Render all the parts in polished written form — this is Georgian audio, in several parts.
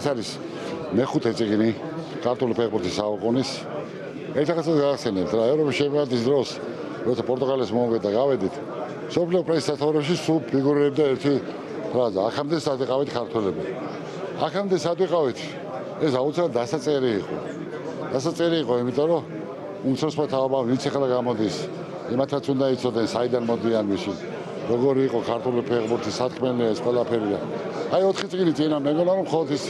ეს არის მეხუთე წიგნი ქართული ფეხბურთის საუკუნის. ერთადერთი გახსენებთ რა, ევროპის ჩემპიონატის დროს, როცა პორტუგალიის მომგედა გავედით, მსოფლიო პრესის სათაურებში სულ ფიგურირებდა ერთი ფრაზა: აქამდე სად ვიყავით ქართველები. აქამდე სად ვიყავით? ეს აუცილებლად დასაწერი იყო. დასაწერი იყო, იმიტომ რომ უმცროსმა თაობამ ვინც ახლა გამოდის, იმათაც უნდა იცოდნენ საიდან მოდიან ვისი. როგორი იყო ქართული ფეხბურთის სათქმელია ეს ყველაფერი და აი 4 წელი წინა მეგონა რომ მხოლოდ ის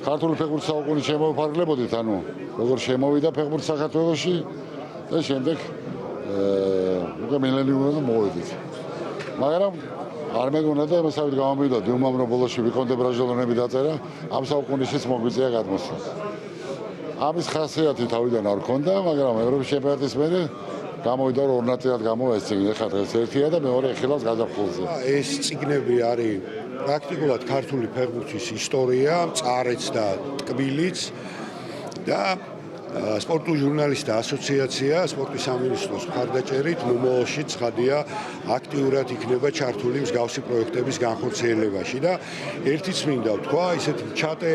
ქართული ფეხბურთის საუკუნე შემოვიფარგლებოდით, ანუ როგორ შემოვიდა ფეხბურთი საქართველოში და შემდეგ უკვე მილენიუმზე მოვედით. მაგრამ არ მეგონა და მასავით გამომივიდა დიუმამ ბოლოში ვიკონდე ბრაზილონები დაწერა, ამ საუკუნეშიც მოგვიწია გადმოსვლა. ამის ხასიათი თავიდან არ ქონდა, მაგრამ ევროპის ჩემპიონატის მერე გამოვიდა რომ ორ ნაწილად გამოვა ეს წიგნი. ეხლა დღეს ერთია და მეორე ეხილავს გადაფხულზე. ეს წიგნები არის პრაქტიკულად ქართული ფეხბურთის ისტორია, მწარეც და ტკბილიც და სპორტული ჟურნალისტთა ასოციაცია სპორტის სამინისტროს მხარდაჭერით მომავალში ცხადია აქტიურად იქნება ჩართული მსგავსი პროექტების განხორციელებაში და ერთიც მინდა ვთქვა, ისეთი ჩატე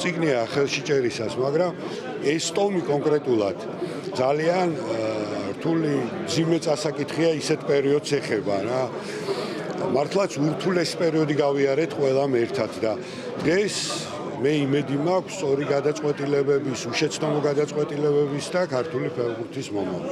წიგნია ხელში ჭერისას, მაგრამ ეს ტომი კონკრეტულად ძალიან რთული ძიმე წასაკითხია, ისეთ პერიოდს ეხება რა. მართლაც ურთულეს პერიოდი გავიარეთ ყველამ ერთად და დღეს მე იმედი მაქვს სწორი გადაწყვეტილებების, უშეცდომო გადაწყვეტილებების და ქართული ფეხბურთის მომავალ.